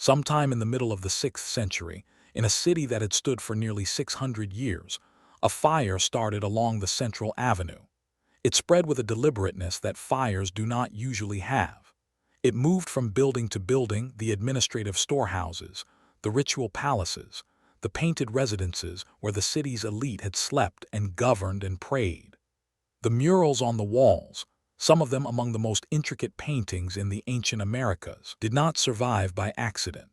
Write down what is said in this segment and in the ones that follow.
Sometime in the middle of the 6th century, in a city that had stood for nearly 600 years, a fire started along the central avenue. It spread with a deliberateness that fires do not usually have. It moved from building to building, the administrative storehouses, the ritual palaces, the painted residences where the city's elite had slept and governed and prayed. The murals on the walls, some of them among the most intricate paintings in the ancient Americas, did not survive by accident.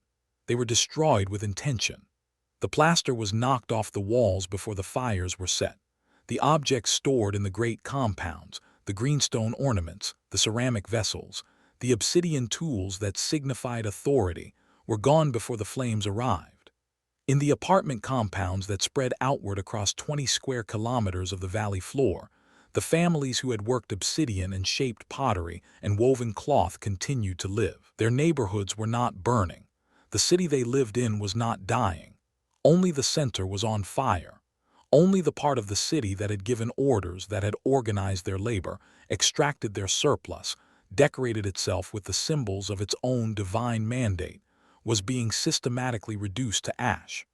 They were destroyed with intention. The plaster was knocked off the walls before the fires were set. The objects stored in the great compounds, the greenstone ornaments, the ceramic vessels, the obsidian tools that signified authority, were gone before the flames arrived. In the apartment compounds that spread outward across 20 square kilometers of the valley floor, the families who had worked obsidian and shaped pottery and woven cloth continued to live. Their neighborhoods were not burning. The city they lived in was not dying. Only the center was on fire. Only the part of the city that had given orders, that had organized their labor, extracted their surplus, decorated itself with the symbols of its own divine mandate, was being systematically reduced to ash.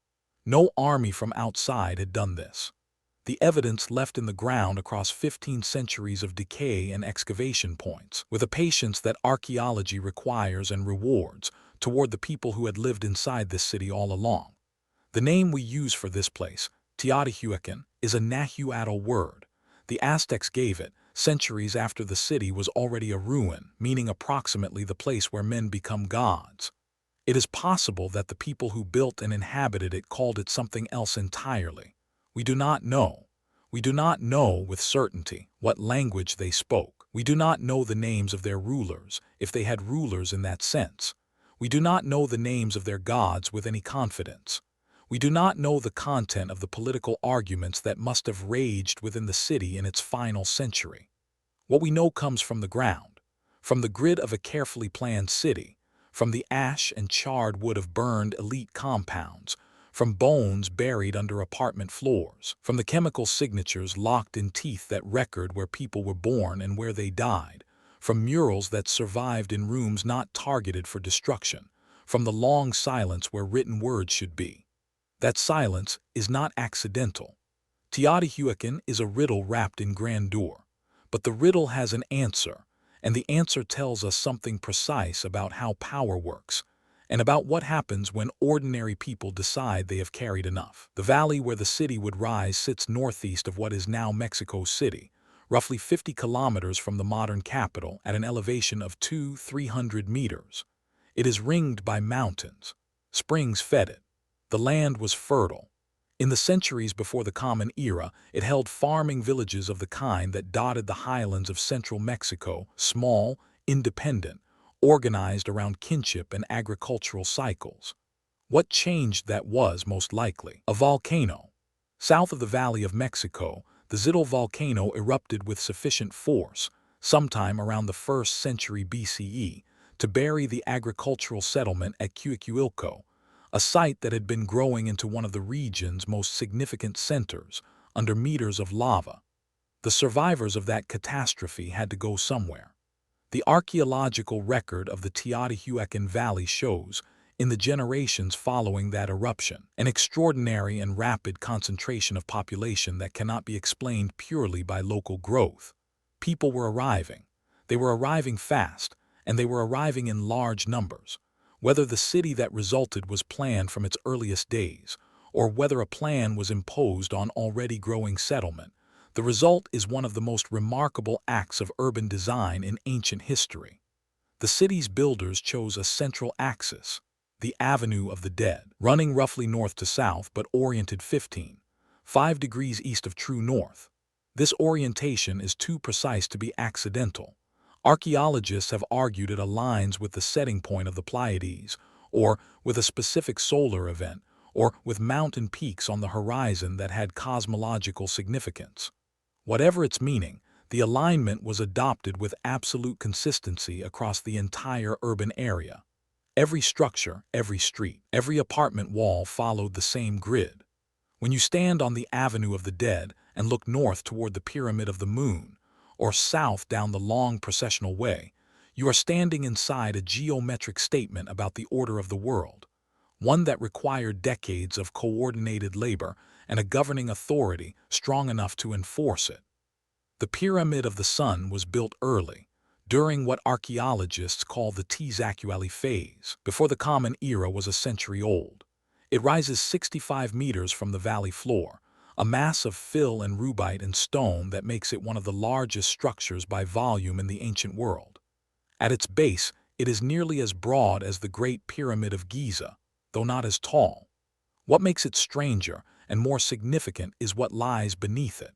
No army from outside had done this. The evidence left in the ground across 15 centuries of decay and excavation points, with a patience that archaeology requires and rewards, toward the people who had lived inside this city all along. The name we use for this place, Teotihuacan, is a Nahuatl word. The Aztecs gave it, centuries after the city was already a ruin, meaning approximately the place where men become gods. It is possible that the people who built and inhabited it called it something else entirely. We do not know. We do not know with certainty what language they spoke. We do not know the names of their rulers, if they had rulers in that sense. We do not know the names of their gods with any confidence. We do not know the content of the political arguments that must have raged within the city in its final century. What we know comes from the ground, from the grid of a carefully planned city, from the ash and charred wood of burned elite compounds, from bones buried under apartment floors, from the chemical signatures locked in teeth that record where people were born and where they died, from murals that survived in rooms not targeted for destruction, from the long silence where written words should be. That silence is not accidental. Teotihuacan is a riddle wrapped in grandeur, but the riddle has an answer, and the answer tells us something precise about how power works, and about what happens when ordinary people decide they have carried enough. The valley where the city would rise sits northeast of what is now Mexico City, roughly 50 kilometers from the modern capital at an elevation of 200–300 meters. It is ringed by mountains. Springs fed it. The land was fertile. In the centuries before the Common Era, it held farming villages of the kind that dotted the highlands of central Mexico, small, independent, organized around kinship and agricultural cycles. What changed that was, most likely, a volcano. South of the Valley of Mexico, the Zittel volcano erupted with sufficient force, sometime around the 1st century BCE, to bury the agricultural settlement at Teotihuacan, a site that had been growing into one of the region's most significant centers, under meters of lava. The survivors of that catastrophe had to go somewhere. The archaeological record of the Teotihuacan Valley shows, in the generations following that eruption, an extraordinary and rapid concentration of population that cannot be explained purely by local growth. People were arriving. They were arriving fast, and they were arriving in large numbers. Whether the city that resulted was planned from its earliest days, or whether a plan was imposed on already growing settlement, the result is one of the most remarkable acts of urban design in ancient history. The city's builders chose a central axis, the Avenue of the Dead, running roughly north to south but oriented 5 degrees east of true north. This orientation is too precise to be accidental. Archaeologists have argued it aligns with the setting point of the Pleiades, or with a specific solar event, or with mountain peaks on the horizon that had cosmological significance. Whatever its meaning, the alignment was adopted with absolute consistency across the entire urban area. Every structure, every street, every apartment wall followed the same grid. When you stand on the Avenue of the Dead and look north toward the Pyramid of the Moon, or south down the long processional way, You are standing inside a geometric statement about the order of the world, one that required decades of coordinated labor and a governing authority strong enough to enforce it. The Pyramid of the Sun was built early, during what archaeologists call the Teotihuacan phase, before the Common Era was a century old. It rises 65 meters from the valley floor, a mass of fill and rubite and stone that makes it one of the largest structures by volume in the ancient world. At its base, it is nearly as broad as the Great Pyramid of Giza, though not as tall. What makes it stranger and more significant is what lies beneath it,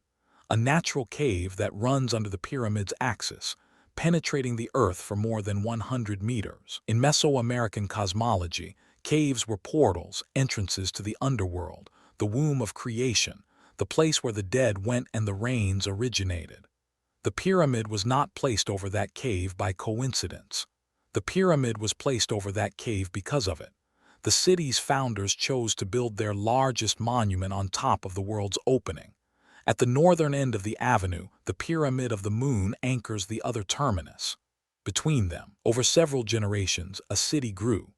a natural cave that runs under the pyramid's axis, penetrating the earth for more than 100 meters. In Mesoamerican cosmology, caves were portals, entrances to the underworld, the womb of creation, the place where the dead went and the rains originated. The pyramid was not placed over that cave by coincidence. The pyramid was placed over that cave because of it. The city's founders chose to build their largest monument on top of the world's opening. At the northern end of the avenue, the Pyramid of the Moon anchors the other terminus. Between them, over several generations, a city grew.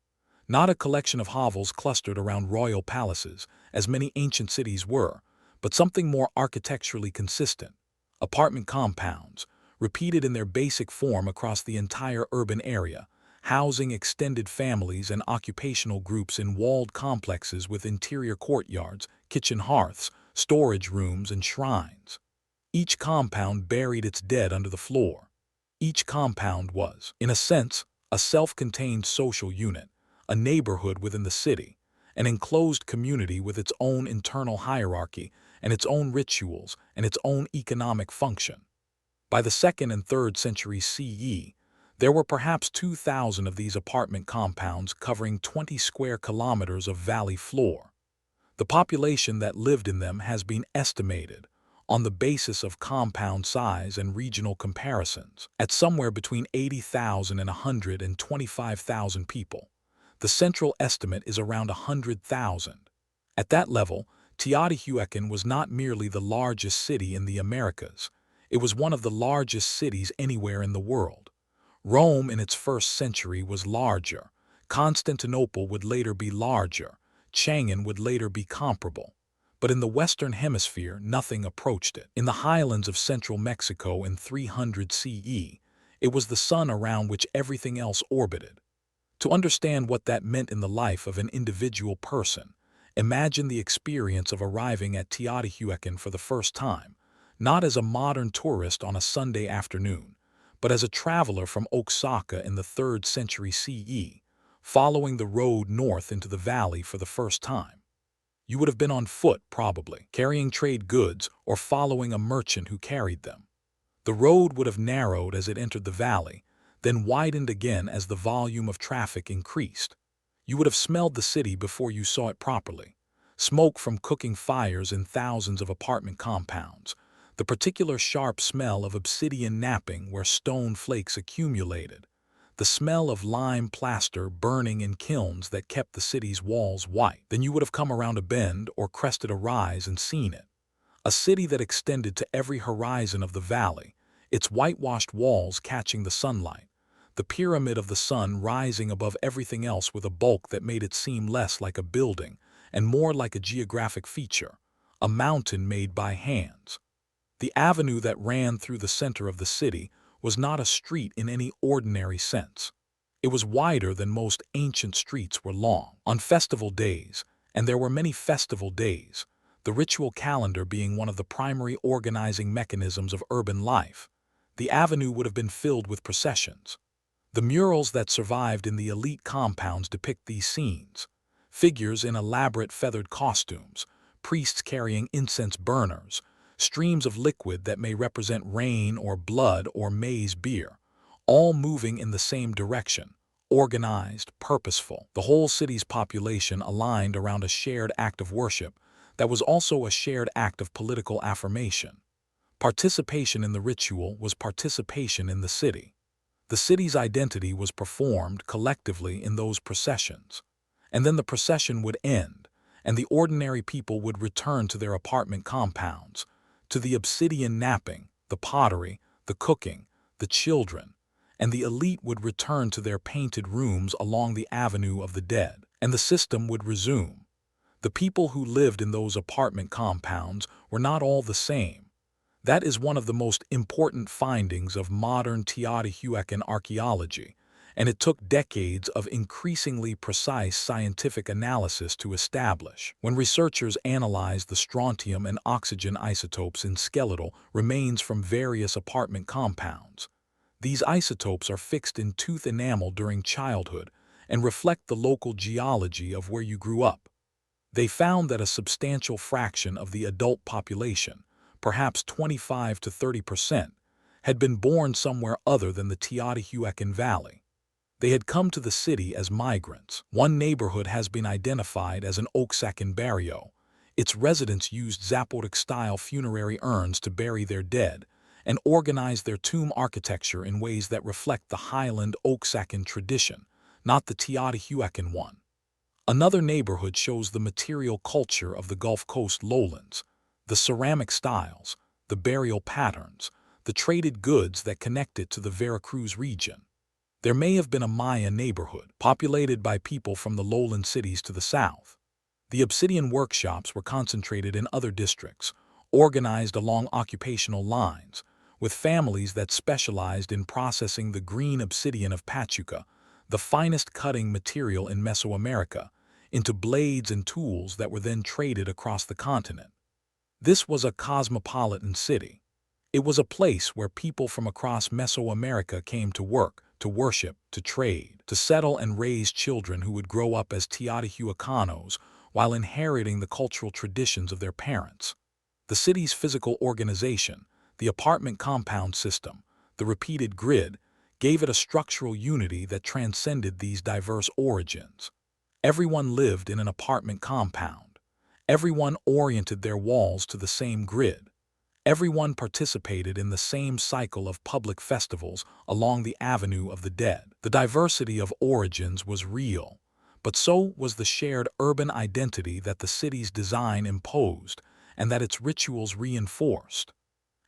Not a collection of hovels clustered around royal palaces, as many ancient cities were, but something more architecturally consistent. Apartment compounds, repeated in their basic form across the entire urban area, housing extended families and occupational groups in walled complexes with interior courtyards, kitchen hearths, storage rooms, and shrines. Each compound buried its dead under the floor. Each compound was, in a sense, a self-contained social unit, a neighborhood within the city, an enclosed community with its own internal hierarchy and its own rituals and its own economic function. By the 2nd and 3rd centuries CE, there were perhaps 2,000 of these apartment compounds covering 20 square kilometers of valley floor. The population that lived in them has been estimated, on the basis of compound size and regional comparisons, at somewhere between 80,000 and 125,000 people. The central estimate is around 100,000. At that level, Teotihuacan was not merely the largest city in the Americas, it was one of the largest cities anywhere in the world. Rome in its 1st century was larger, Constantinople would later be larger, Chang'an would later be comparable. But in the Western Hemisphere, nothing approached it. In the highlands of central Mexico in 300 CE, it was the sun around which everything else orbited. To understand what that meant in the life of an individual person, imagine the experience of arriving at Teotihuacan for the first time, not as a modern tourist on a Sunday afternoon, but as a traveler from Oaxaca in the 3rd century CE, following the road north into the valley for the first time. You would have been on foot, probably, carrying trade goods or following a merchant who carried them. The road would have narrowed as it entered the valley, then widened again as the volume of traffic increased. You would have smelled the city before you saw it properly. Smoke from cooking fires in thousands of apartment compounds, the particular sharp smell of obsidian knapping where stone flakes accumulated, the smell of lime plaster burning in kilns that kept the city's walls white. Then you would have come around a bend or crested a rise and seen it. A city that extended to every horizon of the valley, its whitewashed walls catching the sunlight, the Pyramid of the Sun rising above everything else with a bulk that made it seem less like a building and more like a geographic feature, a mountain made by hands. The avenue that ran through the center of the city was not a street in any ordinary sense. It was wider than most ancient streets were long. On festival days, and there were many festival days, the ritual calendar being one of the primary organizing mechanisms of urban life, the avenue would have been filled with processions. The murals that survived in the elite compounds depict these scenes. Figures in elaborate feathered costumes, priests carrying incense burners, streams of liquid that may represent rain or blood or maize beer, all moving in the same direction, organized, purposeful. The whole city's population aligned around a shared act of worship that was also a shared act of political affirmation. Participation in the ritual was participation in the city. The city's identity was performed collectively in those processions. And then the procession would end, and the ordinary people would return to their apartment compounds, to the obsidian knapping, the pottery, the cooking, the children, and the elite would return to their painted rooms along the Avenue of the Dead, and the system would resume. The people who lived in those apartment compounds were not all the same. That is one of the most important findings of modern Teotihuacan archaeology, and it took decades of increasingly precise scientific analysis to establish. When researchers analyzed the strontium and oxygen isotopes in skeletal remains from various apartment compounds, these isotopes are fixed in tooth enamel during childhood and reflect the local geology of where you grew up. They found that a substantial fraction of the adult population, perhaps 25 to 30%, had been born somewhere other than the Teotihuacan Valley. They had come to the city as migrants. One neighborhood has been identified as an Oaxacan barrio. Its residents used Zapotec-style funerary urns to bury their dead and organized their tomb architecture in ways that reflect the Highland Oaxacan tradition, not the Teotihuacan one. Another neighborhood shows the material culture of the Gulf Coast lowlands, the ceramic styles, the burial patterns, the traded goods that connect it to the Veracruz region. There may have been a Maya neighborhood, populated by people from the lowland cities to the south. The obsidian workshops were concentrated in other districts, organized along occupational lines, with families that specialized in processing the green obsidian of Pachuca, the finest cutting material in Mesoamerica, into blades and tools that were then traded across the continent. This was a cosmopolitan city. It was a place where people from across Mesoamerica came to work, to worship, to trade, to settle and raise children who would grow up as Teotihuacanos while inheriting the cultural traditions of their parents. The city's physical organization, the apartment compound system, the repeated grid, gave it a structural unity that transcended these diverse origins. Everyone lived in an apartment compound. Everyone oriented their walls to the same grid. Everyone participated in the same cycle of public festivals along the Avenue of the Dead. The diversity of origins was real, but so was the shared urban identity that the city's design imposed and that its rituals reinforced.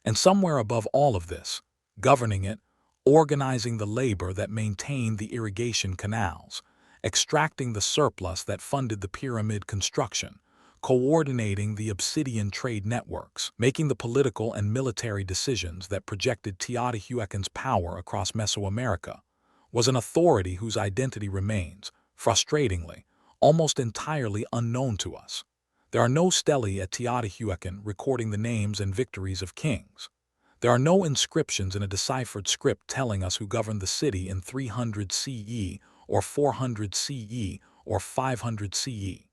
And somewhere above all of this, governing it, organizing the labor that maintained the irrigation canals, extracting the surplus that funded the pyramid construction, coordinating the obsidian trade networks, making the political and military decisions that projected Teotihuacan's power across Mesoamerica, was an authority whose identity remains, frustratingly, almost entirely unknown to us. There are no stelae at Teotihuacan recording the names and victories of kings. There are no inscriptions in a deciphered script telling us who governed the city in 300 CE or 400 CE or 500 CE.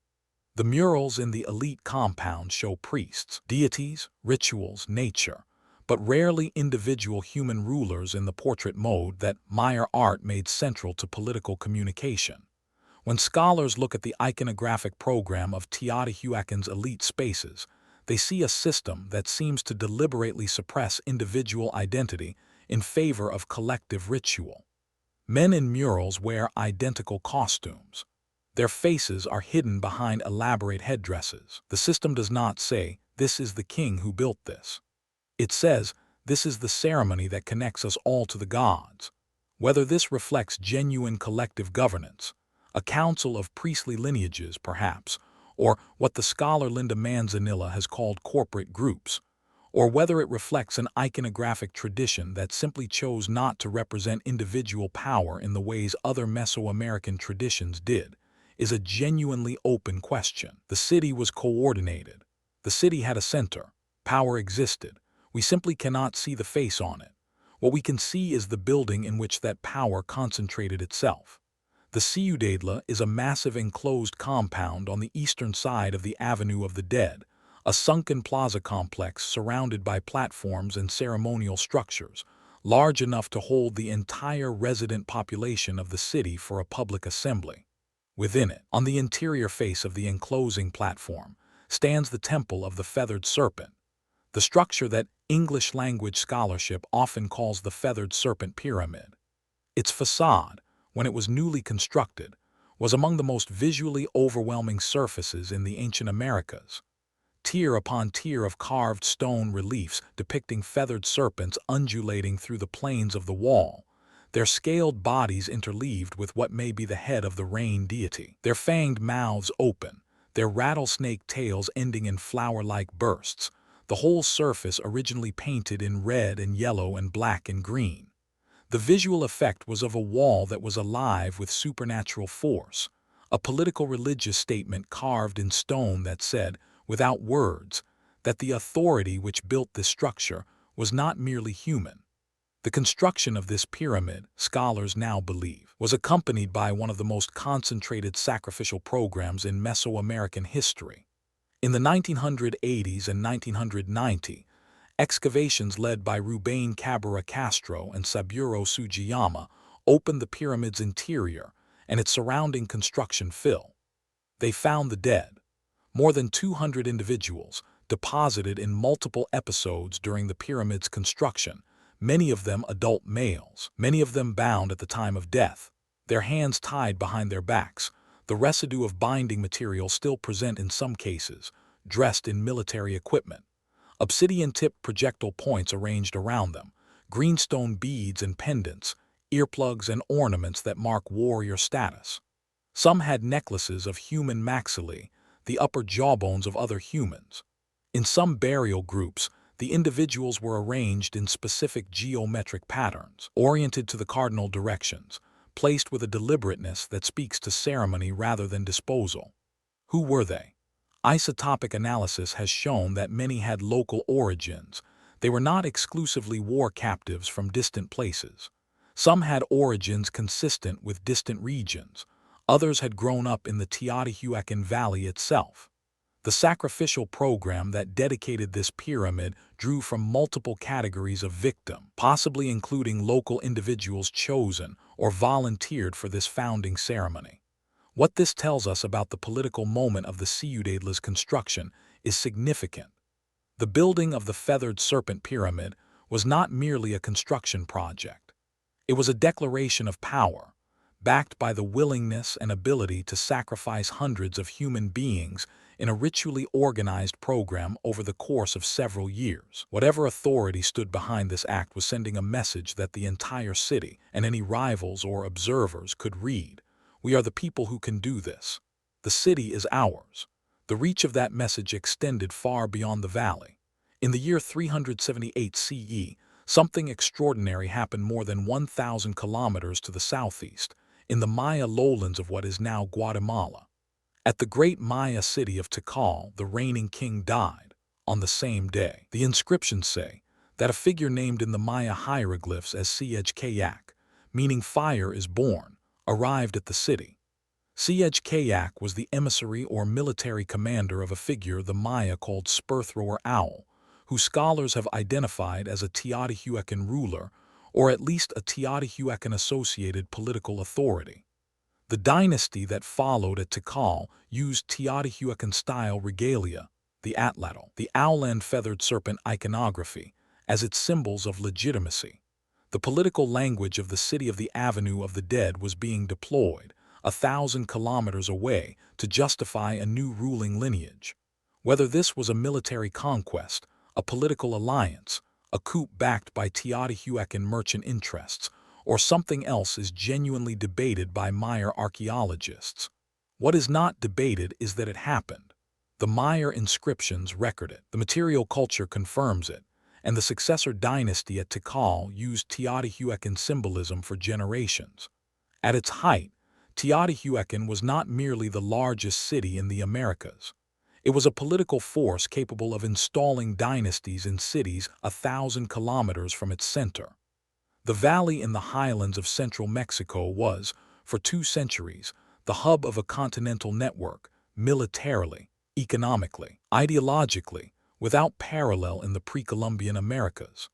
The murals in the elite compound show priests, deities, rituals, nature, but rarely individual human rulers in the portrait mode that Maya art made central to political communication. When scholars look at the iconographic program of Teotihuacan's elite spaces, they see a system that seems to deliberately suppress individual identity in favor of collective ritual. Men in murals wear identical costumes. Their faces are hidden behind elaborate headdresses. The system does not say, "This is the king who built this." It says, "This is the ceremony that connects us all to the gods." Whether this reflects genuine collective governance, a council of priestly lineages perhaps, or what the scholar Linda Manzanilla has called corporate groups, or whether it reflects an iconographic tradition that simply chose not to represent individual power in the ways other Mesoamerican traditions did, is a genuinely open question. The city was coordinated. The city had a center. Power existed. We simply cannot see the face on it. What we can see is the building in which that power concentrated itself. The Ciudadela is a massive enclosed compound on the eastern side of the Avenue of the Dead, a sunken plaza complex surrounded by platforms and ceremonial structures, large enough to hold the entire resident population of the city for a public assembly. Within it, on the interior face of the enclosing platform, stands the Temple of the Feathered Serpent, the structure that English-language scholarship often calls the Feathered Serpent Pyramid. Its facade, when it was newly constructed, was among the most visually overwhelming surfaces in the ancient Americas. Tier upon tier of carved stone reliefs depicting feathered serpents undulating through the planes of the wall, their scaled bodies interleaved with what may be the head of the rain deity, their fanged mouths open, their rattlesnake tails ending in flower-like bursts, the whole surface originally painted in red and yellow and black and green. The visual effect was of a wall that was alive with supernatural force, a political religious statement carved in stone that said, without words, that the authority which built this structure was not merely human. The construction of this pyramid, scholars now believe, was accompanied by one of the most concentrated sacrificial programs in Mesoamerican history. In the 1980s and 1990, excavations led by Rubain Cabrera Castro and Saburo Sugiyama opened the pyramid's interior and its surrounding construction fill. They found the dead, more than 200 individuals, deposited in multiple episodes during the pyramid's construction, many of them adult males, many of them bound at the time of death, their hands tied behind their backs, the residue of binding material still present in some cases, dressed in military equipment, obsidian-tipped projectile points arranged around them, greenstone beads and pendants, earplugs and ornaments that mark warrior status. Some had necklaces of human maxillae, the upper jawbones of other humans. In some burial groups, the individuals were arranged in specific geometric patterns, oriented to the cardinal directions, placed with a deliberateness that speaks to ceremony rather than disposal. Who were they? Isotopic analysis has shown that many had local origins. They were not exclusively war captives from distant places. Some had origins consistent with distant regions. Others had grown up in the Teotihuacan Valley itself. The sacrificial program that dedicated this pyramid drew from multiple categories of victim, possibly including local individuals chosen or volunteered for this founding ceremony. What this tells us about the political moment of the Ciudadela's construction is significant. The building of the feathered serpent pyramid was not merely a construction project. It was a declaration of power, backed by the willingness and ability to sacrifice hundreds of human beings in a ritually organized program over the course of several years. Whatever authority stood behind this act was sending a message that the entire city and any rivals or observers could read. We are the people who can do this. The city is ours. The reach of that message extended far beyond the valley. In the year 378 CE, something extraordinary happened more than 1,000 kilometers to the southeast, in the Maya lowlands of what is now Guatemala. At the great Maya city of Tikal, the reigning king died on the same day. The inscriptions say that a figure named in the Maya hieroglyphs as Teotihuacan, meaning fire is born, arrived at the city. Teotihuacan was the emissary or military commander of a figure the Maya called Spur-thrower Owl, who scholars have identified as a Teotihuacan ruler or at least a Teotihuacan-associated political authority. The dynasty that followed at Tikal used Teotihuacan-style regalia, the atlatl, the owl and feathered serpent iconography, as its symbols of legitimacy. The political language of the city of the Avenue of the Dead was being deployed 1,000 kilometers away to justify a new ruling lineage. Whether this was a military conquest, a political alliance, a coup backed by Teotihuacan merchant interests, or something else is genuinely debated by Maya archaeologists. What is not debated is that it happened. The Maya inscriptions record it, the material culture confirms it, and the successor dynasty at Tikal used Teotihuacan symbolism for generations. At its height, Teotihuacan was not merely the largest city in the Americas. It was a political force capable of installing dynasties in cities 1,000 kilometers from its center. The valley in the highlands of central Mexico was, for 2 centuries, the hub of a continental network, militarily, economically, ideologically, without parallel in the pre-Columbian Americas.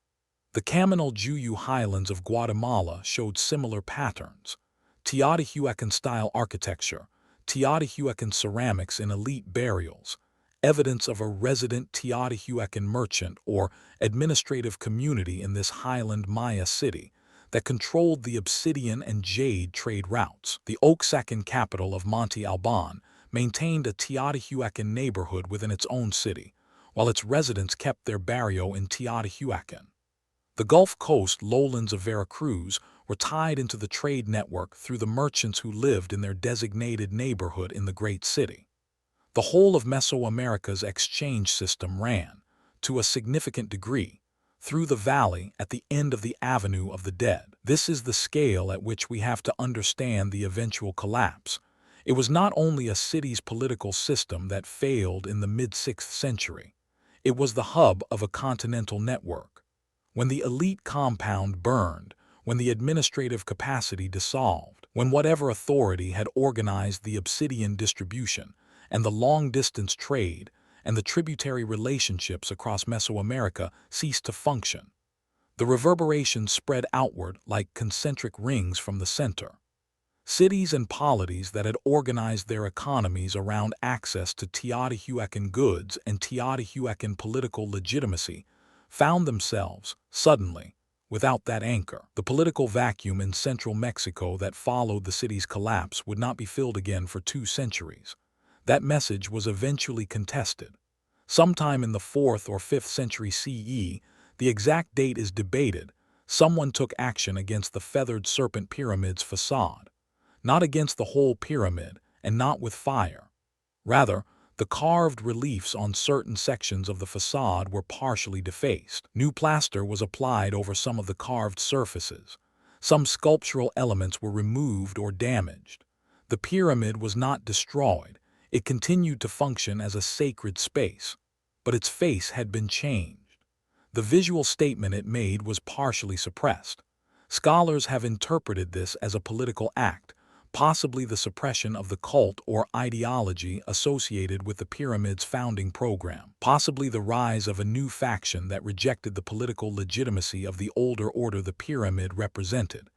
The Caminal-Juyu highlands of Guatemala showed similar patterns. Teotihuacan-style architecture, Teotihuacan ceramics in elite burials, evidence of a resident Teotihuacan merchant or administrative community in this highland Maya city that controlled the obsidian and jade trade routes. The Oaxacan capital of Monte Alban maintained a Teotihuacan neighborhood within its own city, while its residents kept their barrio in Teotihuacan. The Gulf Coast lowlands of Veracruz were tied into the trade network through the merchants who lived in their designated neighborhood in the great city. The whole of Mesoamerica's exchange system ran, to a significant degree, through the valley at the end of the Avenue of the Dead. This is the scale at which we have to understand the eventual collapse. It was not only a city's political system that failed in the mid-6th century. It was the hub of a continental network. When the elite compound burned, when the administrative capacity dissolved, when whatever authority had organized the obsidian distribution and the long-distance trade and the tributary relationships across Mesoamerica ceased to function, the reverberations spread outward like concentric rings from the center. Cities and polities that had organized their economies around access to Teotihuacan goods and Teotihuacan political legitimacy found themselves, suddenly, without that anchor. The political vacuum in central Mexico that followed the city's collapse would not be filled again for 2 centuries. That message was eventually contested. Sometime in the 4th or 5th century CE, the exact date is debated, someone took action against the feathered serpent pyramid's facade. Not against the whole pyramid, and not with fire. Rather, the carved reliefs on certain sections of the facade were partially defaced. New plaster was applied over some of the carved surfaces. Some sculptural elements were removed or damaged. The pyramid was not destroyed. It continued to function as a sacred space, but its face had been changed. The visual statement it made was partially suppressed. Scholars have interpreted this as a political act, possibly the suppression of the cult or ideology associated with the pyramid's founding program, possibly the rise of a new faction that rejected the political legitimacy of the older order the pyramid represented.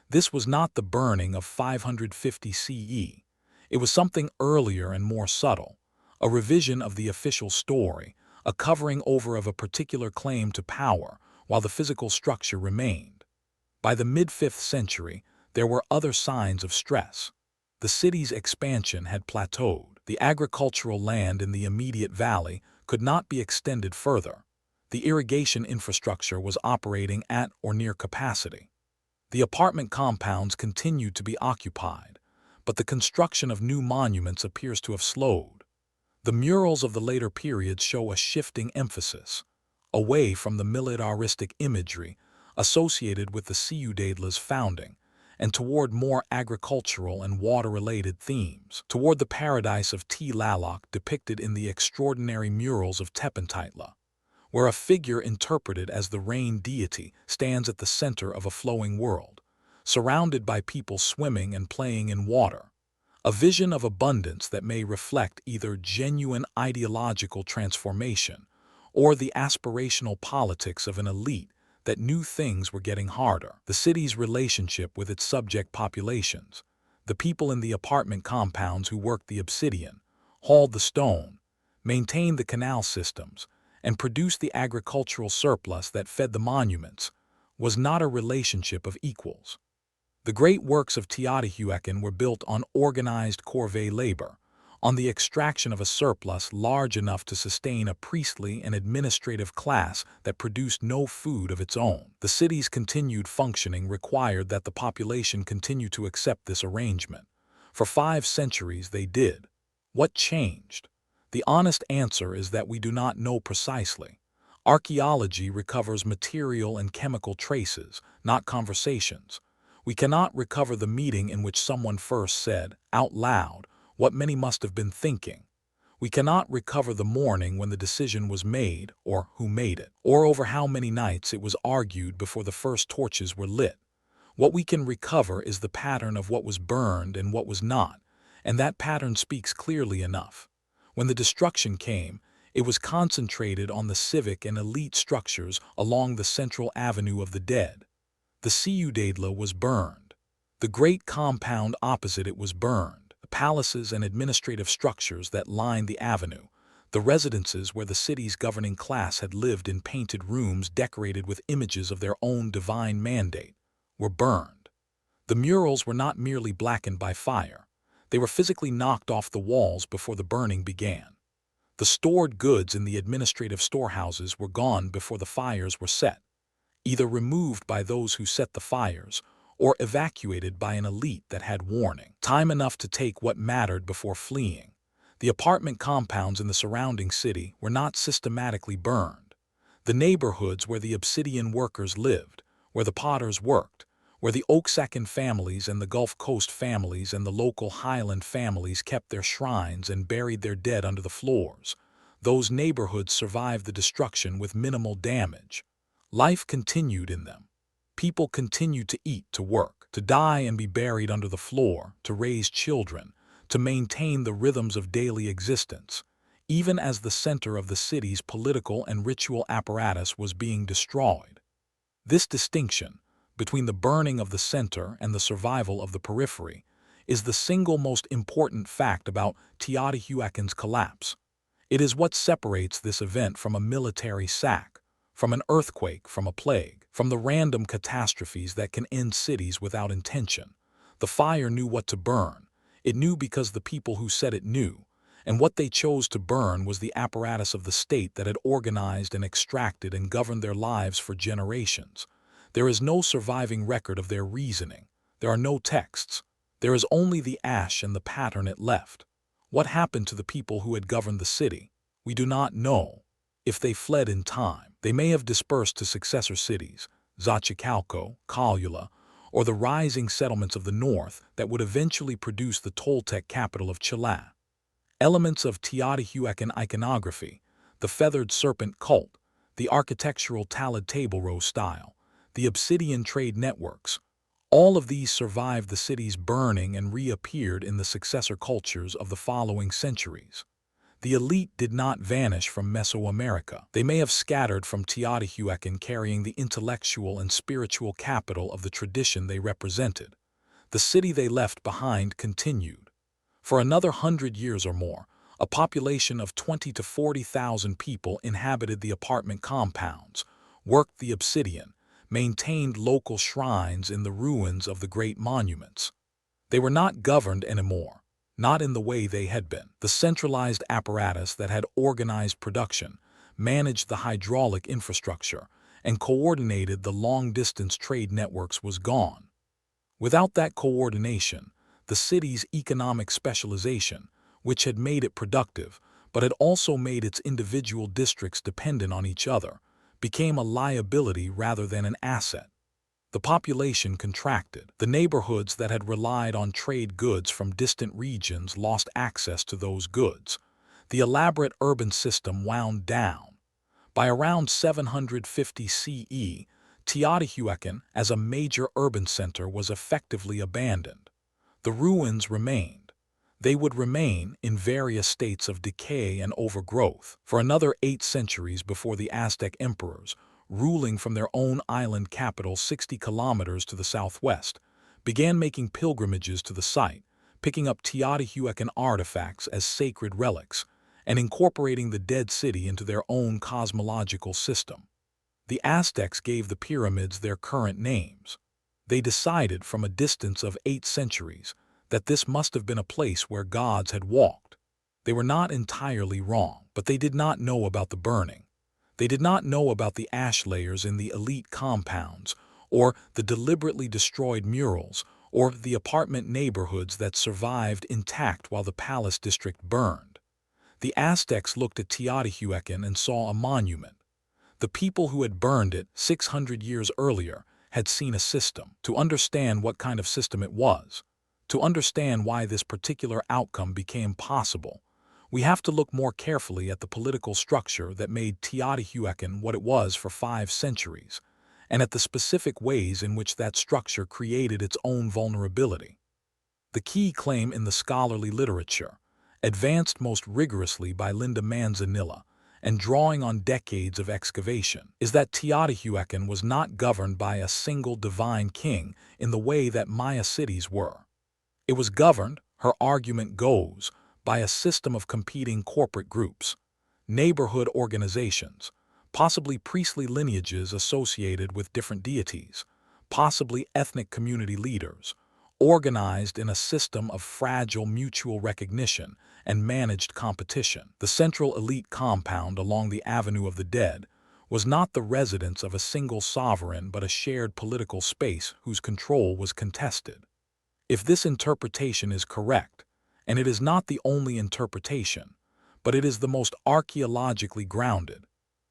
This was not the burning of 550 CE. It was something earlier and more subtle, a revision of the official story, a covering over of a particular claim to power while the physical structure remained. By the mid-5th century, there were other signs of stress. The city's expansion had plateaued. The agricultural land in the immediate valley could not be extended further. The irrigation infrastructure was operating at or near capacity. The apartment compounds continued to be occupied, but the construction of new monuments appears to have slowed. The murals of the later periods show a shifting emphasis, away from the militaristic imagery associated with the Ciudadela's founding, and toward more agricultural and water-related themes, toward the paradise of Tlaloc depicted in the extraordinary murals of Tepantitla, where a figure interpreted as the rain deity stands at the center of a flowing world, surrounded by people swimming and playing in water, a vision of abundance that may reflect either genuine ideological transformation or the aspirational politics of an elite that knew things were getting harder. The city's relationship with its subject populations, the people in the apartment compounds who worked the obsidian, hauled the stone, maintained the canal systems, and produced the agricultural surplus that fed the monuments, was not a relationship of equals. The great works of Teotihuacan were built on organized corvée labor, on the extraction of a surplus large enough to sustain a priestly and administrative class that produced no food of its own. The city's continued functioning required that the population continue to accept this arrangement. For 5 centuries they did. What changed? The honest answer is that we do not know precisely. Archaeology recovers material and chemical traces, not conversations. We cannot recover the meeting in which someone first said, out loud, what many must have been thinking. We cannot recover the morning when the decision was made, or who made it, or over how many nights it was argued before the first torches were lit. What we can recover is the pattern of what was burned and what was not, and that pattern speaks clearly enough. When the destruction came, it was concentrated on the civic and elite structures along the central Avenue of the Dead. The Ciudadela was burned. The great compound opposite it was burned. The palaces and administrative structures that lined the avenue, the residences where the city's governing class had lived in painted rooms decorated with images of their own divine mandate, were burned. The murals were not merely blackened by fire. They were physically knocked off the walls before the burning began. The stored goods in the administrative storehouses were gone before the fires were set. either removed by those who set the fires or evacuated by an elite that had warning, time enough to take what mattered before fleeing. The apartment compounds in the surrounding city were not systematically burned. The neighborhoods where the obsidian workers lived, where the potters worked, where the Oaxacan families and the Gulf Coast families and the local Highland families kept their shrines and buried their dead under the floors, those neighborhoods survived the destruction with minimal damage. Life continued in them. People continued to eat, to work, to die and be buried under the floor, to raise children, to maintain the rhythms of daily existence, even as the center of the city's political and ritual apparatus was being destroyed. This distinction between the burning of the center and the survival of the periphery is the single most important fact about Teotihuacan's collapse. It is what separates this event from a military sack, from an earthquake, from a plague, from the random catastrophes that can end cities without intention. The fire knew what to burn. It knew because the people who set it knew, and what they chose to burn was the apparatus of the state that had organized and extracted and governed their lives for generations. There is no surviving record of their reasoning. There are no texts. There is only the ash and the pattern it left. What happened to the people who had governed the city? We do not know. If they fled in time, they may have dispersed to successor cities, Xochicalco, Calula, or the rising settlements of the north that would eventually produce the Toltec capital of Chile. Elements of Teotihuacan iconography, the feathered serpent cult, the architectural talad table row style, the obsidian trade networks, all of these survived the city's burning and reappeared in the successor cultures of the following centuries. The elite did not vanish from Mesoamerica. They may have scattered from Teotihuacan carrying the intellectual and spiritual capital of the tradition they represented. The city they left behind continued. For another 100 years or more, a population of 20 to 40,000 people inhabited the apartment compounds, worked the obsidian, maintained local shrines in the ruins of the great monuments. They were not governed anymore, not in the way they had been. The centralized apparatus that had organized production, managed the hydraulic infrastructure, and coordinated the long-distance trade networks was gone. Without that coordination, the city's economic specialization, which had made it productive, but had also made its individual districts dependent on each other, became a liability rather than an asset. The population contracted. The neighborhoods that had relied on trade goods from distant regions lost access to those goods. The elaborate urban system wound down. By around 750 CE, Teotihuacan as a major urban center was effectively abandoned. The ruins remained. They would remain in various states of decay and overgrowth for another 8 centuries before the Aztec emperors, ruling from their own island capital 60 kilometers to the southwest, began making pilgrimages to the site, picking up Teotihuacan artifacts as sacred relics, and incorporating the dead city into their own cosmological system. The Aztecs gave the pyramids their current names. They decided from a distance of 8 centuries that this must have been a place where gods had walked. They were not entirely wrong, but they did not know about the burning. They did not know about the ash layers in the elite compounds, or the deliberately destroyed murals, or the apartment neighborhoods that survived intact while the palace district burned. The Aztecs looked at Teotihuacan and saw a monument. The people who had burned it 600 years earlier had seen a system. To understand what kind of system it was, to understand why this particular outcome became possible, we have to look more carefully at the political structure that made Teotihuacan what it was for 5 centuries, and at the specific ways in which that structure created its own vulnerability. The key claim in the scholarly literature, advanced most rigorously by Linda Manzanilla, and drawing on decades of excavation, is that Teotihuacan was not governed by a single divine king in the way that Maya cities were. It was governed, her argument goes, by a system of competing corporate groups, neighborhood organizations, possibly priestly lineages associated with different deities, possibly ethnic community leaders, organized in a system of fragile mutual recognition and managed competition. The central elite compound along the Avenue of the Dead was not the residence of a single sovereign but a shared political space whose control was contested. If this interpretation is correct, and it is not the only interpretation, but it is the most archaeologically grounded,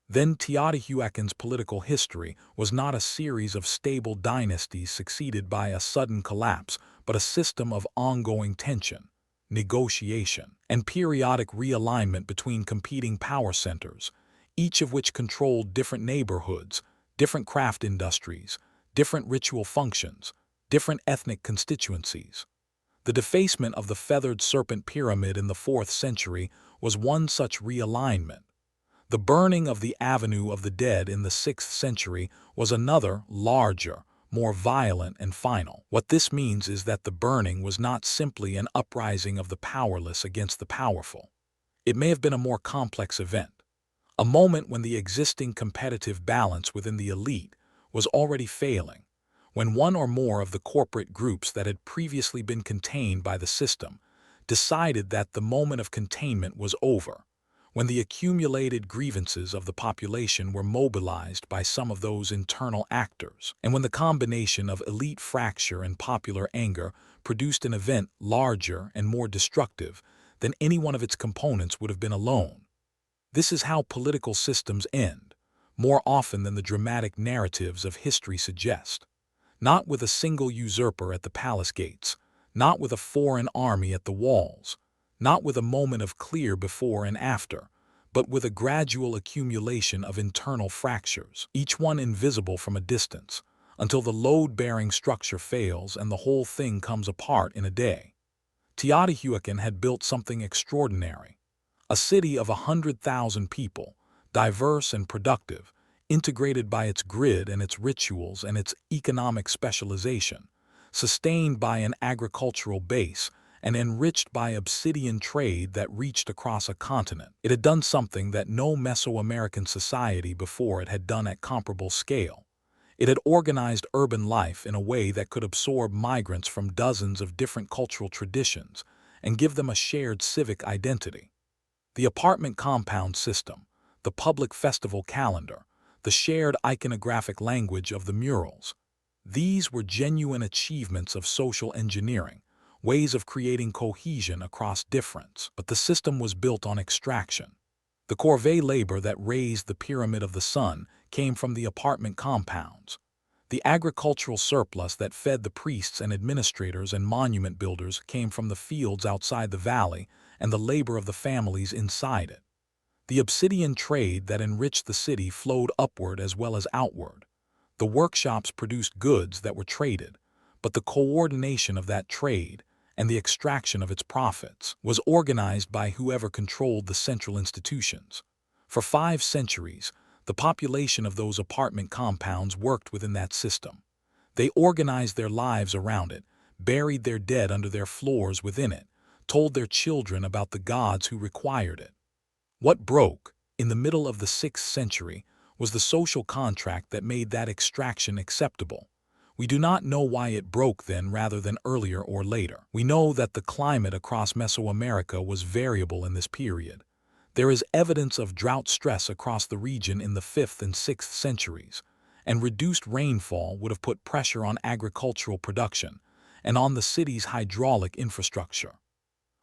then Teotihuacan's political history was not a series of stable dynasties succeeded by a sudden collapse, but a system of ongoing tension, negotiation, and periodic realignment between competing power centers, each of which controlled different neighborhoods, different craft industries, different ritual functions, different ethnic constituencies. The defacement of the feathered serpent pyramid in the 4th century was one such realignment. The burning of the Avenue of the Dead in the 6th century was another, larger, more violent and final. What this means is that the burning was not simply an uprising of the powerless against the powerful. It may have been a more complex event, a moment when the existing competitive balance within the elite was already failing, when one or more of the corporate groups that had previously been contained by the system decided that the moment of containment was over, when the accumulated grievances of the population were mobilized by some of those internal actors, and when the combination of elite fracture and popular anger produced an event larger and more destructive than any one of its components would have been alone. This is how political systems end, more often than the dramatic narratives of history suggest. Not with a single usurper at the palace gates, not with a foreign army at the walls, not with a moment of clear before and after, but with a gradual accumulation of internal fractures, each one invisible from a distance, until the load-bearing structure fails and the whole thing comes apart in a day. Teotihuacan had built something extraordinary, a city of 100,000 people, diverse and productive, integrated by its grid and its rituals and its economic specialization, sustained by an agricultural base and enriched by obsidian trade that reached across a continent. It had done something that no Mesoamerican society before it had done at comparable scale. It had organized urban life in a way that could absorb migrants from dozens of different cultural traditions and give them a shared civic identity. The apartment compound system, the public festival calendar, the shared iconographic language of the murals. These were genuine achievements of social engineering, ways of creating cohesion across difference. But the system was built on extraction. The corvée labor that raised the pyramid of the sun came from the apartment compounds. The agricultural surplus that fed the priests and administrators and monument builders came from the fields outside the valley and the labor of the families inside it. The obsidian trade that enriched the city flowed upward as well as outward. The workshops produced goods that were traded, but the coordination of that trade and the extraction of its profits was organized by whoever controlled the central institutions. For 5 centuries, the population of those apartment compounds worked within that system. They organized their lives around it, buried their dead under their floors within it, told their children about the gods who required it. What broke, in the middle of the 6th century, was the social contract that made that extraction acceptable. We do not know why it broke then rather than earlier or later. We know that the climate across Mesoamerica was variable in this period. There is evidence of drought stress across the region in the 5th and 6th centuries, and reduced rainfall would have put pressure on agricultural production and on the city's hydraulic infrastructure.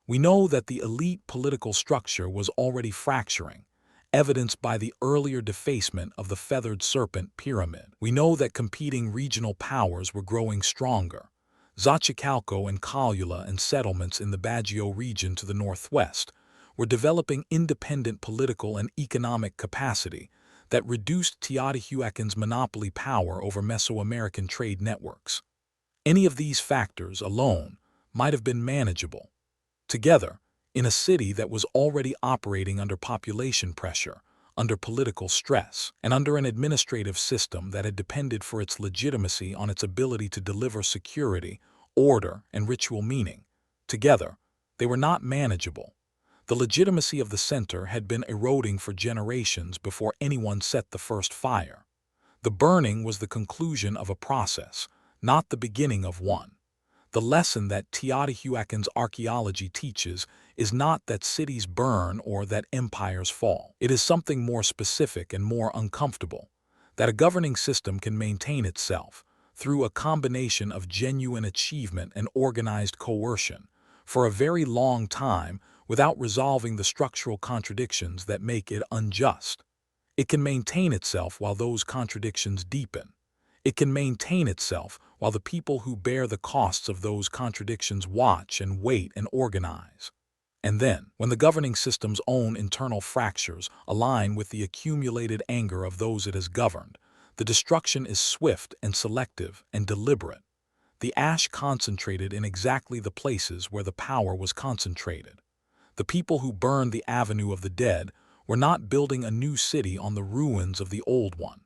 We know that the elite political structure was already fracturing, evidenced by the earlier defacement of the feathered serpent pyramid. We know that competing regional powers were growing stronger. Xochicalco and Calula and settlements in the Baguio region to the northwest were developing independent political and economic capacity that reduced Teotihuacan's monopoly power over Mesoamerican trade networks. Any of these factors alone might have been manageable. Together, in a city that was already operating under population pressure, under political stress, and under an administrative system that had depended for its legitimacy on its ability to deliver security, order, and ritual meaning. Together, they were not manageable. The legitimacy of the center had been eroding for generations before anyone set the first fire. The burning was the conclusion of a process, not the beginning of one. The lesson that Teotihuacan's archaeology teaches is not that cities burn or that empires fall. It is something more specific and more uncomfortable, that a governing system can maintain itself through a combination of genuine achievement and organized coercion for a very long time without resolving the structural contradictions that make it unjust. It can maintain itself while those contradictions deepen. It can maintain itself while the people who bear the costs of those contradictions watch and wait and organize. And then, when the governing system's own internal fractures align with the accumulated anger of those it has governed, the destruction is swift and selective and deliberate. The ash concentrated in exactly the places where the power was concentrated. The people who burned the Avenue of the Dead were not building a new city on the ruins of the old one.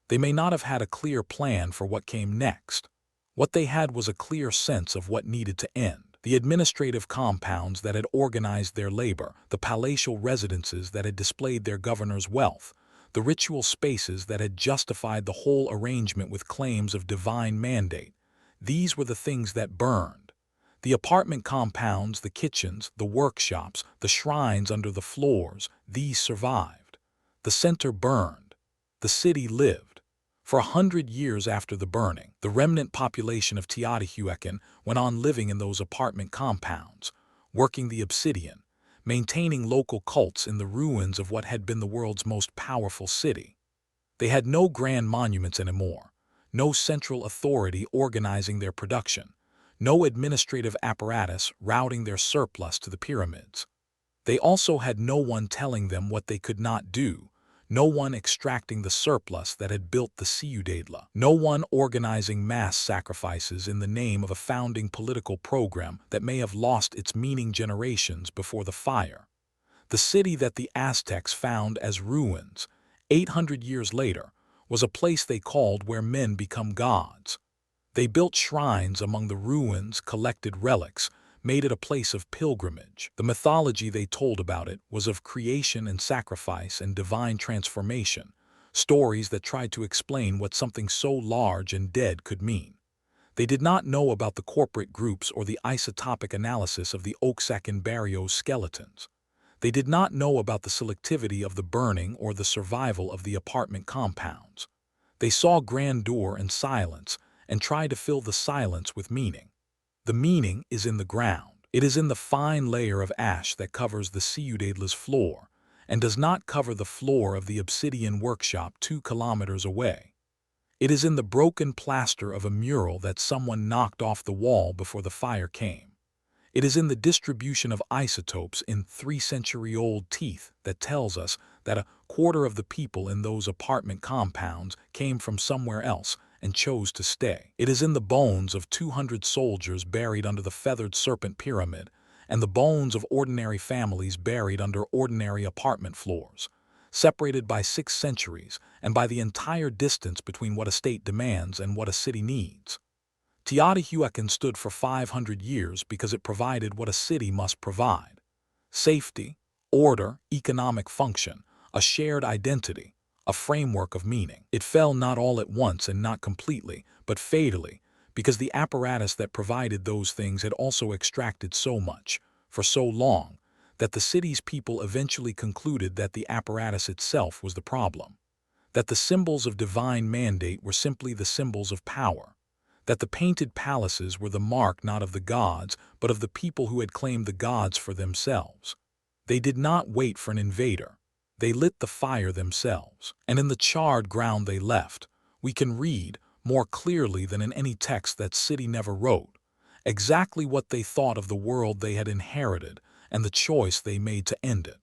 They may not have had a clear plan for what came next. What they had was a clear sense of what needed to end. The administrative compounds that had organized their labor, the palatial residences that had displayed their governor's wealth, the ritual spaces that had justified the whole arrangement with claims of divine mandate, these were the things that burned. The apartment compounds, the kitchens, the workshops, the shrines under the floors, these survived. The center burned. The city lived. For 100 years after the burning, the remnant population of Teotihuacan went on living in those apartment compounds, working the obsidian, maintaining local cults in the ruins of what had been the world's most powerful city. They had no grand monuments anymore, no central authority organizing their production, no administrative apparatus routing their surplus to the pyramids. They also had no one telling them what they could not do, no one extracting the surplus that had built the ciudadela, no one organizing mass sacrifices in the name of a founding political program that may have lost its meaning generations before the fire. The city that the Aztecs found as ruins, 800 years later, was a place they called where men become gods. They built shrines among the ruins, collected relics, made it a place of pilgrimage. The mythology they told about it was of creation and sacrifice and divine transformation, stories that tried to explain what something so large and dead could mean. They did not know about the corporate groups or the isotopic analysis of the Oaxacan barrios skeletons. They did not know about the selectivity of the burning or the survival of the apartment compounds. They saw grandeur and silence and tried to fill the silence with meaning. The meaning is in the ground. It is in the fine layer of ash that covers the ciudadela's floor and does not cover the floor of the obsidian workshop 2 kilometers away. It is in the broken plaster of a mural that someone knocked off the wall before the fire came. It is in the distribution of isotopes in 3-century-old teeth that tells us that a quarter of the people in those apartment compounds came from somewhere else and chose to stay. It is in the bones of 200 soldiers buried under the feathered serpent pyramid and the bones of ordinary families buried under ordinary apartment floors, separated by 6 centuries and by the entire distance between what a state demands and what a city needs. Teotihuacan stood for 500 years because it provided what a city must provide: safety, order, economic function, a shared identity, a framework of meaning. It fell not all at once and not completely, but fatally, because the apparatus that provided those things had also extracted so much, for so long, that the city's people eventually concluded that the apparatus itself was the problem, that the symbols of divine mandate were simply the symbols of power, that the painted palaces were the mark not of the gods, but of the people who had claimed the gods for themselves. They did not wait for an invader. They lit the fire themselves, and in the charred ground they left, we can read, more clearly than in any text that city never wrote, exactly what they thought of the world they had inherited and the choice they made to end it.